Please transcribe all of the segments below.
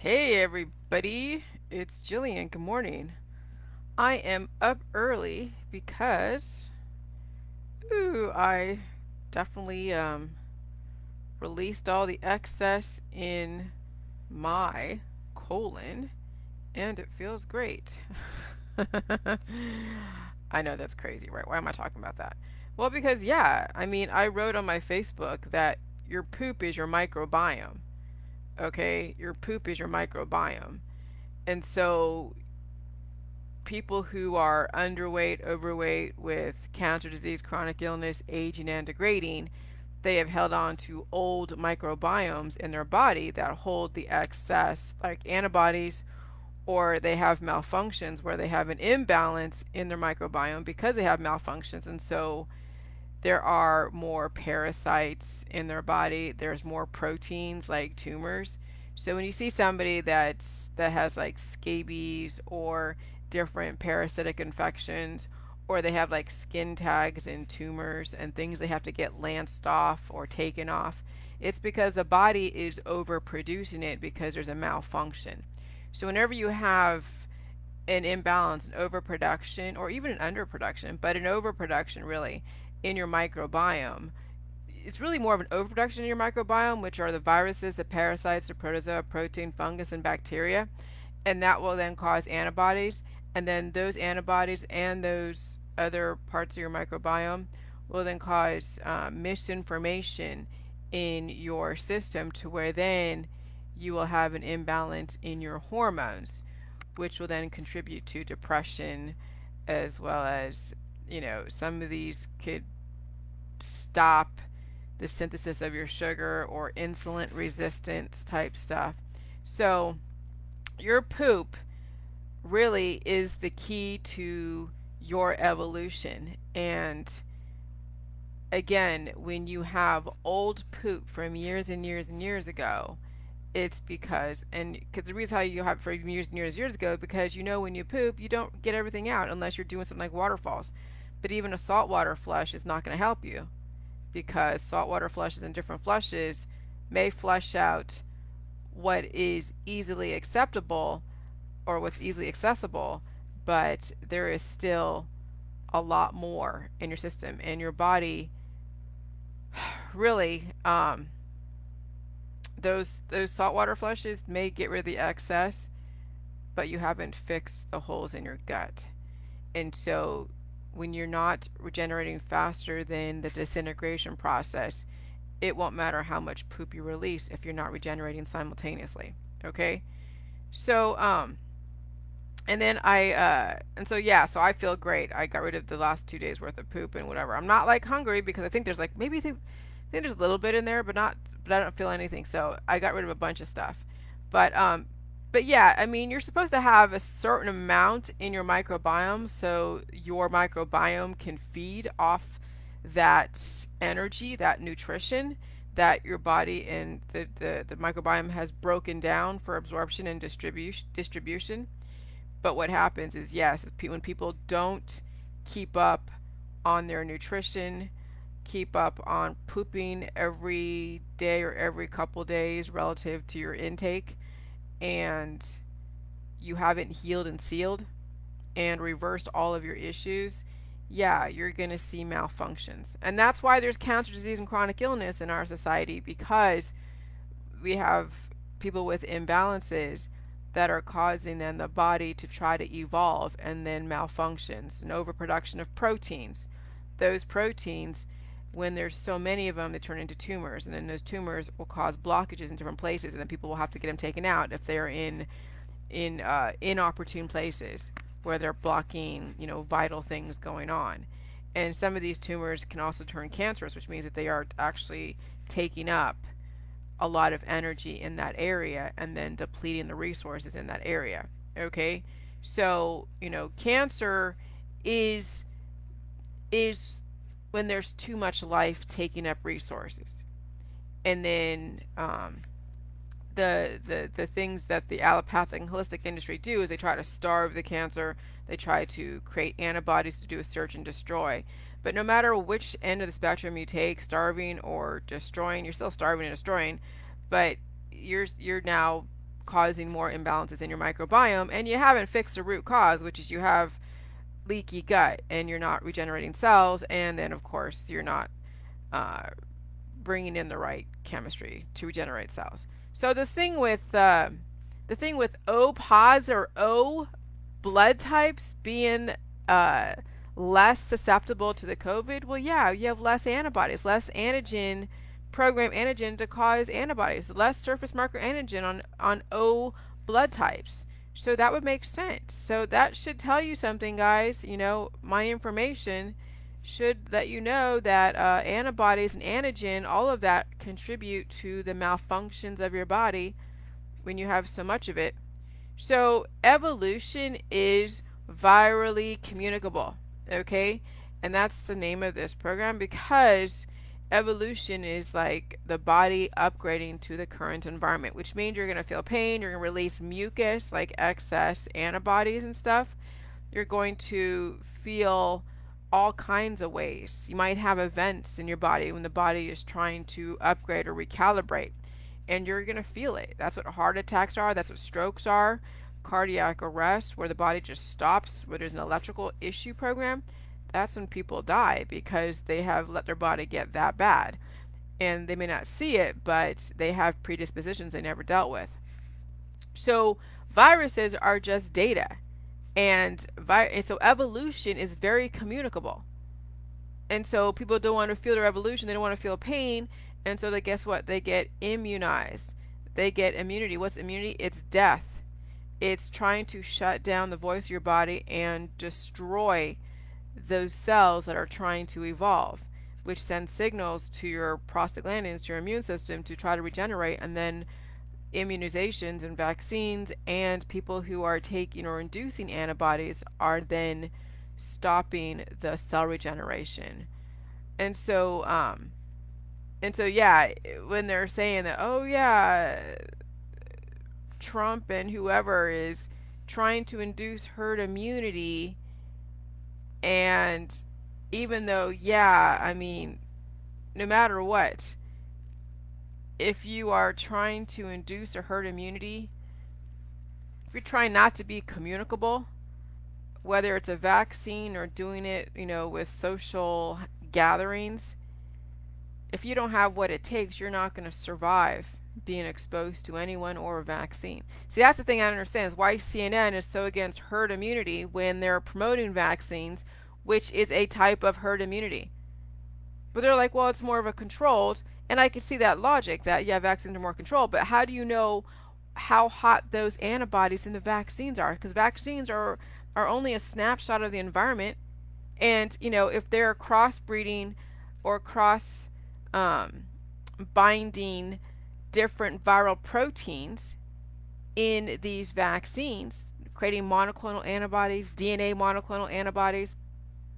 Hey everybody, it's Jillian. Good morning. I am up early because I definitely released all the excess in my colon and it feels great. I know that's crazy, right? Why am I talking about that? Well, because I wrote on my Facebook that your poop is your microbiome. Okay? Your poop is your microbiome. And so people who are underweight, overweight, with cancer disease, chronic illness, aging, and degrading, they have held on to old microbiomes in their body that hold the excess, like antibodies, or they have malfunctions where they have an imbalance in their microbiome because they have malfunctions. And so there are more parasites in their body, there's more proteins like tumors. So when you see somebody that has like scabies or different parasitic infections, or they have like skin tags and tumors and things they have to get lanced off or taken off, it's because the body is overproducing it because there's a malfunction. So whenever you have an imbalance, an overproduction, or even an underproduction, but an overproduction really in your microbiome, it's really more of an overproduction in your microbiome, which are the viruses, the parasites, the protozoa, protein, fungus, and bacteria. And that will then cause antibodies. And then those antibodies and those other parts of your microbiome will then cause misinformation in your system to where then you will have an imbalance in your hormones, which will then contribute to depression as well as, some of these could stop the synthesis of your sugar or insulin resistance type stuff. So, your poop really is the key to your evolution. And again, when you have old poop from years and years and years ago, it's because the reason how you have it for years and years ago, because when you poop, you don't get everything out unless you're doing something like waterfalls. But even a saltwater flush is not going to help you because saltwater flushes and different flushes may flush out what is easily acceptable or what's easily accessible, but there is still a lot more in your system and your body really those saltwater flushes may get rid of the excess, but you haven't fixed the holes in your gut. And so when you're not regenerating faster than the disintegration process, it won't matter how much poop you release if you're not regenerating simultaneously. Okay? So and then so I feel great. I got rid of the last 2 days worth of poop and whatever. I'm not like hungry because I think there's like maybe I think there's a little bit in there, but I don't feel anything. So I got rid of a bunch of stuff. But yeah, I mean, you're supposed to have a certain amount in your microbiome so your microbiome can feed off that energy, that nutrition that your body and the microbiome has broken down for absorption and distribution. But what happens is, yes, when people don't keep up on their nutrition, keep up on pooping every day or every couple days relative to your intake, and you haven't healed and sealed and reversed all of your issues, yeah, you're going to see malfunctions. And that's why there's cancer, disease, and chronic illness in our society, because we have people with imbalances that are causing then the body to try to evolve and then malfunctions and overproduction of proteins. Those proteins, when there's so many of them, they turn into tumors, and then those tumors will cause blockages in different places, and then people will have to get them taken out if they're in inopportune places where they're blocking, vital things going on. And some of these tumors can also turn cancerous, which means that they are actually taking up a lot of energy in that area and then depleting the resources in that area. Okay? So, cancer is is when there's too much life taking up resources. And then the things that the allopathic and holistic industry do is they try to starve the cancer. They try to create antibodies to do a search and destroy. But no matter which end of the spectrum you take, starving or destroying, you're still starving and destroying, but you're now causing more imbalances in your microbiome, and you haven't fixed the root cause, which is you have leaky gut and you're not regenerating cells, and then of course you're not uh, bringing in the right chemistry to regenerate cells. So the thing with O pos or O blood types being uh, less susceptible to the COVID, well, yeah, you have less antibodies, less antigen, program antigen to cause antibodies, less surface marker antigen on O blood types. So that would make sense. So that should tell you something, guys. You know, my information should let you know that antibodies and antigen, all of that contribute to the malfunctions of your body when you have so much of it. So evolution is virally communicable, okay? And that's the name of this program because evolution is like the body upgrading to the current environment, which means you're going to feel pain, you're going to release mucus like excess antibodies and stuff. You're going to feel all kinds of ways. You might have events in your body when the body is trying to upgrade or recalibrate, and you're going to feel it. That's what heart attacks are, that's what strokes are, cardiac arrest, where the body just stops, where there's an electrical issue program. That's when people die because they have let their body get that bad. And they may not see it, but they have predispositions they never dealt with. So viruses are just data. And so evolution is very communicable. And so people don't want to feel their evolution, they don't want to feel pain, and so they guess what? They get immunized. They get immunity. What's immunity? It's death. It's trying to shut down the voice of your body and destroy those cells that are trying to evolve, which sends signals to your prostaglandins, to your immune system to try to regenerate, and then immunizations and vaccines and people who are taking or inducing antibodies are then stopping the cell regeneration. And so yeah, when they're saying that, oh yeah, Trump and whoever is trying to induce herd immunity, and even though, yeah, I mean, no matter what, if you are trying to induce a herd immunity, if you're trying not to be communicable, whether it's a vaccine or doing it, you know, with social gatherings, if you don't have what it takes, you're not going to survive being exposed to anyone or a vaccine. See, that's the thing I don't understand is why CNN is so against herd immunity when they're promoting vaccines, which is a type of herd immunity. But they're like, well, it's more of a controlled, and I can see that logic that, yeah, vaccines are more controlled, but how do you know how hot those antibodies in the vaccines are? Because vaccines are only a snapshot of the environment, and, you know, if they're crossbreeding or cross binding different viral proteins in these vaccines, creating monoclonal antibodies, DNA monoclonal antibodies,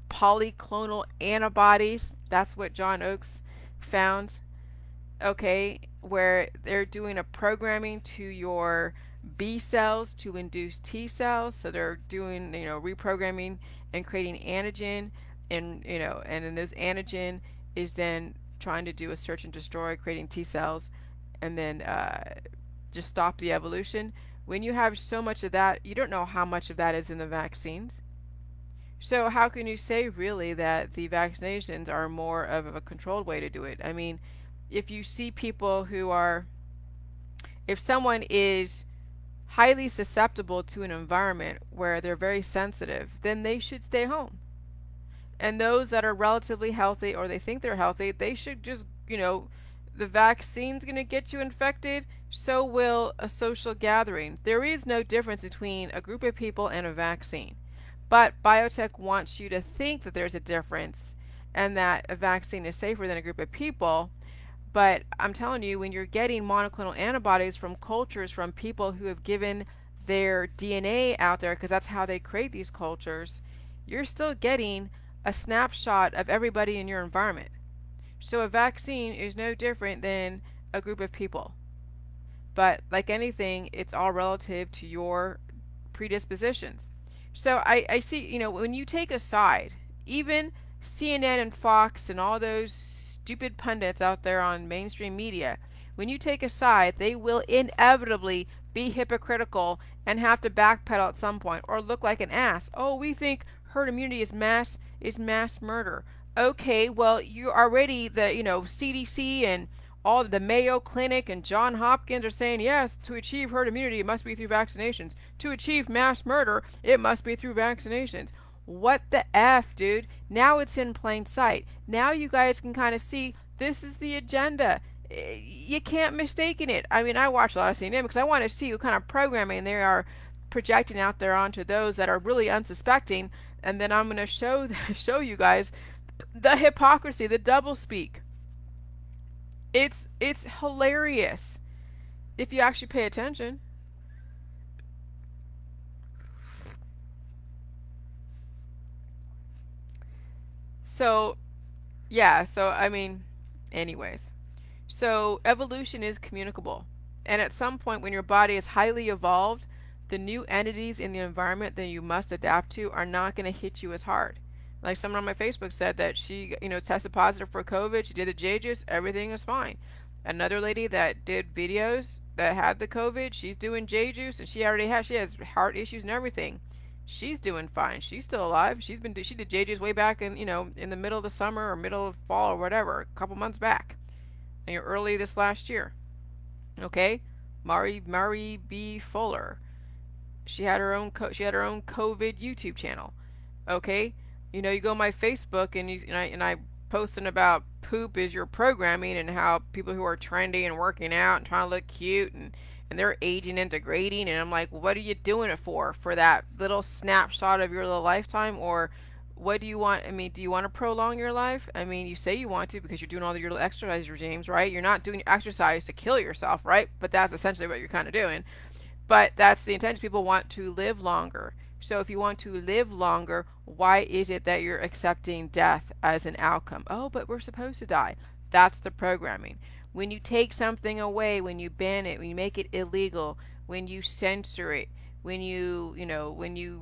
polyclonal antibodies. That's what John Oakes found. Okay, where they're doing a programming to your B cells to induce T cells. So they're doing, you know, reprogramming and creating antigen, and, you know, and then those antigen is then trying to do a search and destroy, creating T cells, and then just stop the evolution. When you have so much of that, you don't know how much of that is in the vaccines. So how can you say really that the vaccinations are more of a controlled way to do it? I mean, if you see people who are, if someone is highly susceptible to an environment where they're very sensitive, then they should stay home. And those that are relatively healthy or they think they're healthy, they should just, you know, the vaccine's going to get you infected, so will a social gathering. There is no difference between a group of people and a vaccine. But biotech wants you to think that there's a difference and that a vaccine is safer than a group of people. But I'm telling you, when you're getting monoclonal antibodies from cultures from people who have given their DNA out there, because that's how they create these cultures, you're still getting a snapshot of everybody in your environment. So a vaccine is no different than a group of people. But like anything, it's all relative to your predispositions. So I see, you know, when you take a side, even CNN and Fox and all those stupid pundits out there on mainstream media, when you take a side, they will inevitably be hypocritical and have to backpedal at some point or look like an ass. Oh, we think herd immunity is mass murder. Okay, well, you already the CDC and all the Mayo Clinic and John Hopkins are saying yes, to achieve herd immunity it must be through vaccinations. To achieve mass murder it must be through vaccinations. What the F, dude? Now it's in plain sight. Now you guys can kind of see this is the agenda. You can't mistake it. I mean, I watch a lot of CNN because I want to see what kind of programming they are projecting out there onto those that are really unsuspecting, and then I'm going to show you guys the hypocrisy, the doublespeak. It's hilarious if you actually pay attention. So, yeah, so I mean, anyways. So, evolution is communicable. And at some point, when your body is highly evolved, the new entities in the environment that you must adapt to are not going to hit you as hard. Like someone on my Facebook said that she, tested positive for COVID. She did the J juice, everything is fine. Another lady that did videos that had the COVID, she's doing J juice, and she has heart issues and everything. She's doing fine. She's still alive. She did J juice way back in the middle of the summer or middle of fall or whatever, a couple months back, early this last year. Okay, Mari B. Fuller. She had her own COVID YouTube channel. Okay, you go on my Facebook and I posting about poop is your programming and how people who are trendy and working out and trying to look cute and they're aging and degrading, and I'm like, what are you doing it for? For that little snapshot of your little lifetime, or what do you want? I mean, do you want to prolong your life? I mean, you say you want to because you're doing all your exercise regimes, right? You're not doing exercise to kill yourself, right? But that's essentially what you're kind of doing. But that's the intention. People want to live longer. So if you want to live longer, why is it that you're accepting death as an outcome? Oh, but we're supposed to die. That's the programming. When you take something away, when you ban it, when you make it illegal, when you censor it, when you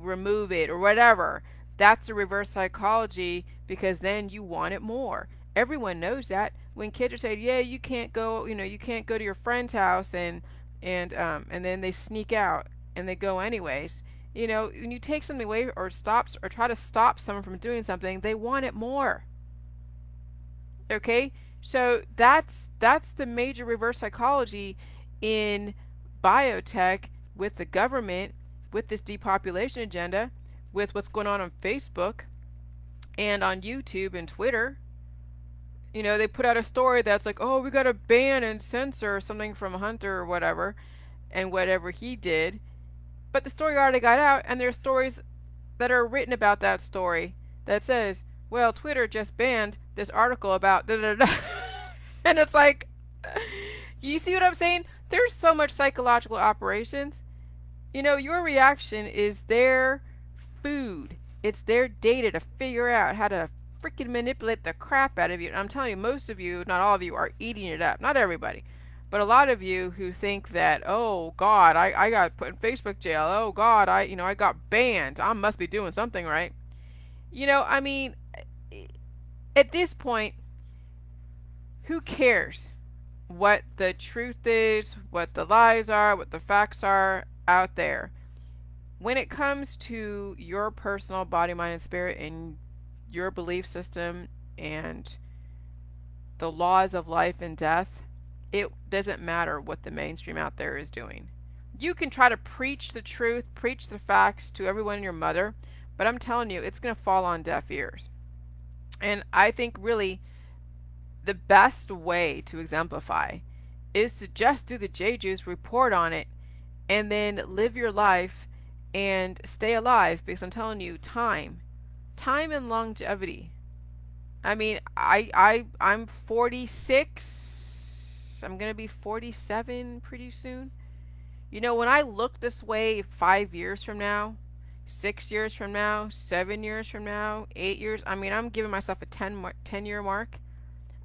remove it or whatever, that's a reverse psychology because then you want it more. Everyone knows that. When kids are saying, "Yeah, you can't go to your friend's house," and then they sneak out and they go anyways. When you take something away or try to stop someone from doing something, they want it more. Okay? So that's the major reverse psychology in biotech, with the government, with this depopulation agenda, with what's going on Facebook and on YouTube and Twitter. They put out a story that's like, oh, we got to ban and censor something from Hunter or whatever, and whatever he did. But the story already got out, and there's stories that are written about that story that says, well, Twitter just banned this article about da da da. And it's like, you see what I'm saying? There's so much psychological operations. Your reaction is their food. It's their data to figure out how to freaking manipulate the crap out of you. And I'm telling you, most of you, not all of you, are eating it up. Not everybody. But a lot of you who think that, oh God, I got put in Facebook jail. Oh God, I got banned. I must be doing something right. I mean, at this point, who cares what the truth is, what the lies are, what the facts are out there? When it comes to your personal body, mind, and spirit, and your belief system, and the laws of life and death, it doesn't matter what the mainstream out there is doing. You can try to preach the truth, preach the facts to everyone and your mother, but I'm telling you, it's going to fall on deaf ears. And I think really the best way to exemplify is to just do the J Juice, report on it, and then live your life and stay alive, because I'm telling you, time and longevity. I mean, I'm 46. I'm going to be 47 pretty soon. When I look this way 5 years from now, 6 years from now, 7 years from now, 8 years, I mean, I'm giving myself a 10-year mark.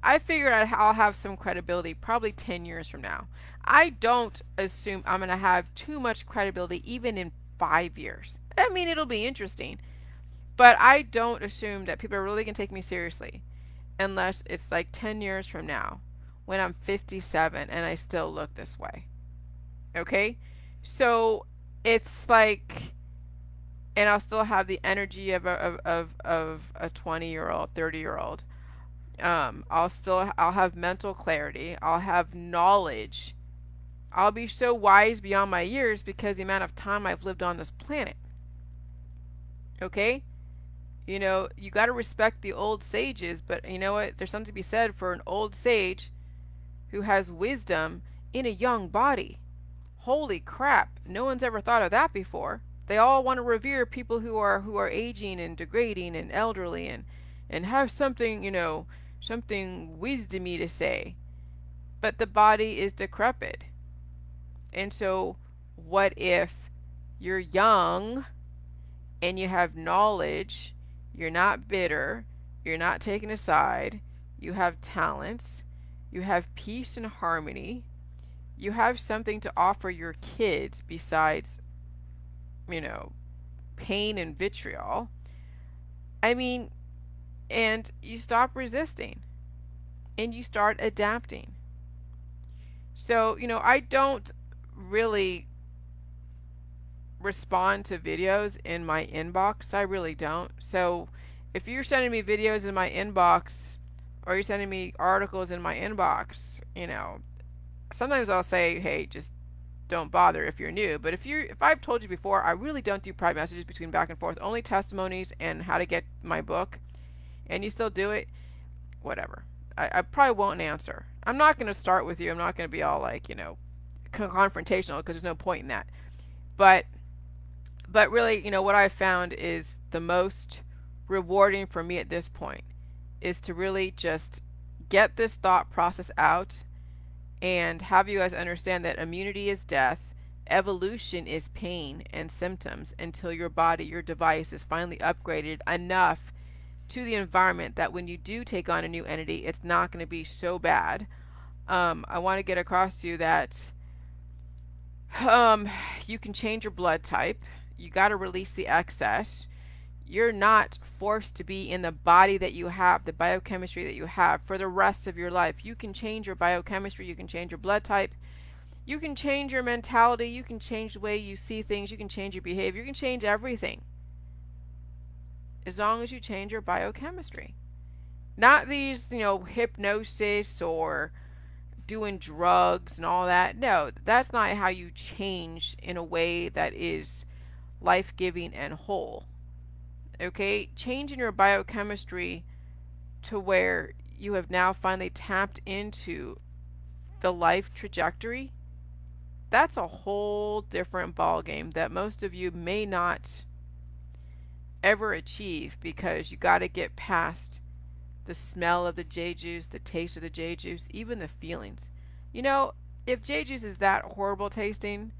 I figured I'll have some credibility probably 10 years from now. I don't assume I'm going to have too much credibility even in 5 years. I mean, it'll be interesting. But I don't assume that people are really going to take me seriously unless it's like 10 years from now when I'm 57 and I still look this way. Okay? So it's like, and I'll still have the energy of a 20-year old, 30-year old. I'll have mental clarity. I'll have knowledge. I'll be so wise beyond my years because the amount of time I've lived on this planet. Okay? You know, you got to respect the old sages, but you know what? There's something to be said for an old sage who has wisdom in a young body. Holy crap. No one's ever thought of that before. They all want to revere people who are aging and degrading and elderly and have something, something wisdomy to say. But the body is decrepit. And so what if you're young and you have knowledge, you're not bitter, you're not taken aside, you have talents, you have peace and harmony, you have something to offer your kids besides, you know, pain and vitriol. I mean, and you stop resisting and you start adapting. So, I don't really respond to videos in my inbox. I really don't. So if you're sending me videos in my inbox or you're sending me articles in my inbox, sometimes I'll say, hey, just don't bother if you're new. But if I've told you before, I really don't do private messages between back and forth, only testimonies and how to get my book, and you still do it, whatever. I probably won't answer. I'm not going to start with you. I'm not going to be all like, confrontational because there's no point in that. But really, what I've found is the most rewarding for me at this point is to really just get this thought process out and have you guys understand that immunity is death, evolution is pain and symptoms until your body, your device is finally upgraded enough to the environment that when you do take on a new entity, it's not going to be so bad. I want to get across to you that you can change your blood type. You got to release the excess. You're not forced to be in the body that you have, the biochemistry that you have for the rest of your life. You can change your biochemistry, you can change your blood type, you can change your mentality, you can change the way you see things, you can change your behavior, you can change everything. As long as you change your biochemistry. Not these, hypnosis or doing drugs and all that. No, that's not how you change in a way that is life-giving and whole. Okay, changing your biochemistry to where you have now finally tapped into the life trajectory, that's a whole different ballgame that most of you may not ever achieve because you got to get past the smell of the J juice, the taste of the J juice, even the feelings. You know, if J juice is that horrible tasting,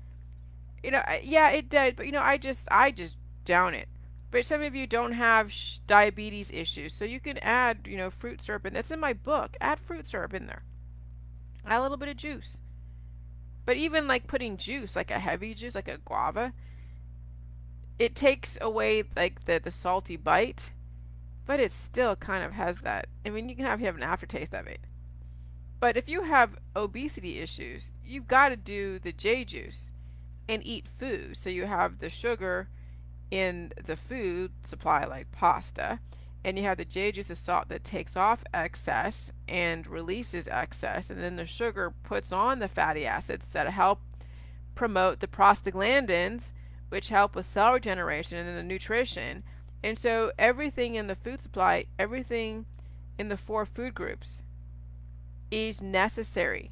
yeah, it did, but I just down it. But some of you don't have diabetes issues, so you can add, fruit syrup, and that's in my book. Add fruit syrup in there. Add a little bit of juice. But even like putting juice, like a heavy juice, like a guava, it takes away like the salty bite, but it still kind of has that. I mean, you can have an aftertaste of it. But if you have obesity issues, you've got to do the J juice and eat food. So you have the sugar in the food supply like pasta, and you have the J juice of salt that takes off excess and releases excess, and then the sugar puts on the fatty acids that help promote the prostaglandins, which help with cell regeneration and the nutrition. And so everything in the food supply, everything in the four food groups is necessary.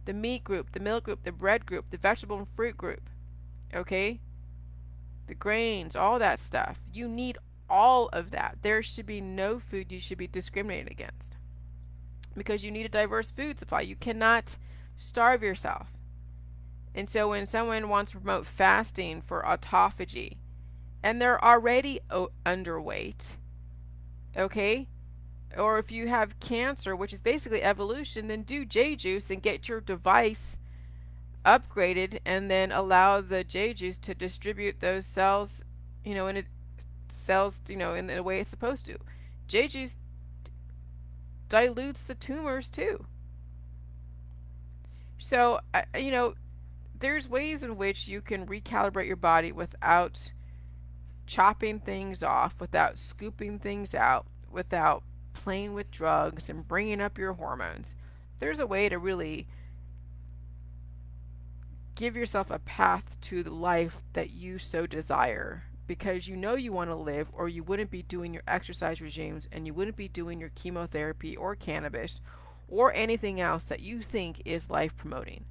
The meat group, the milk group, the bread group, the vegetable and fruit group. Okay? The grains, all that stuff. You need all of that. There should be no food you should be discriminated against because you need a diverse food supply. You cannot starve yourself. And so when someone wants to promote fasting for autophagy and they're already underweight, okay? Or if you have cancer, which is basically evolution, then do J juice and get your device upgraded and then allow the J juice to distribute those cells, in it cells, in the way it's supposed to. J juice dilutes the tumors too. So, there's ways in which you can recalibrate your body without chopping things off, without scooping things out, without playing with drugs and bringing up your hormones. There's a way to really give yourself a path to the life that you so desire, because you know you want to live, or you wouldn't be doing your exercise regimes and you wouldn't be doing your chemotherapy or cannabis or anything else that you think is life promoting.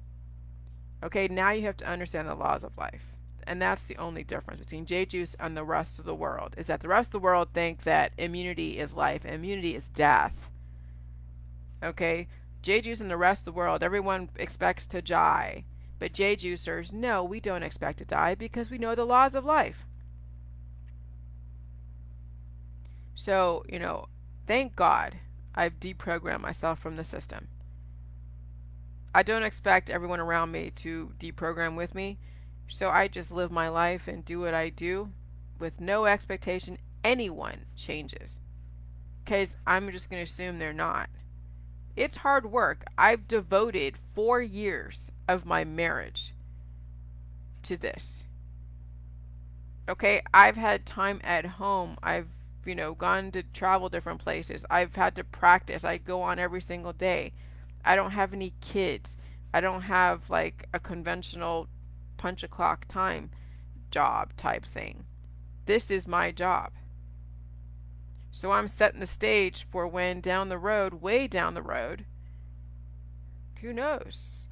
Okay, now you have to understand the laws of life. And that's the only difference between J Juice and the rest of the world, is that the rest of the world think that immunity is life and immunity is death. Okay? J Juice and the rest of the world, everyone expects to die. But J Juicers, no, we don't expect to die because we know the laws of life. So, thank God I've deprogrammed myself from the system. I don't expect everyone around me to deprogram with me. So I just live my life and do what I do with no expectation anyone changes. Because I'm just going to assume they're not. It's hard work. I've devoted 4 years of my marriage to this. Okay, I've had time at home. I've, gone to travel different places. I've had to practice. I go on every single day. I don't have any kids. I don't have like a conventional punch a clock time job type thing. This is my job. So I'm setting the stage for when down the road, way down the road, who knows?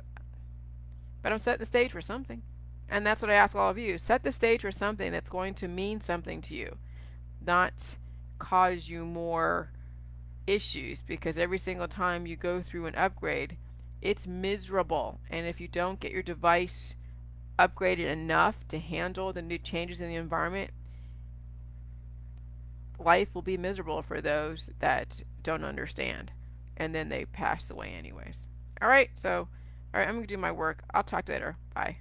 But I'm setting the stage for something. And that's what I ask all of you. Set the stage for something that's going to mean something to you, not cause you more issues, because every single time you go through an upgrade, it's miserable. And if you don't get your device upgraded enough to handle the new changes in the environment, life will be miserable for those that don't understand. And then they pass away anyways. All right, I'm going to do my work. I'll talk to you later. Bye.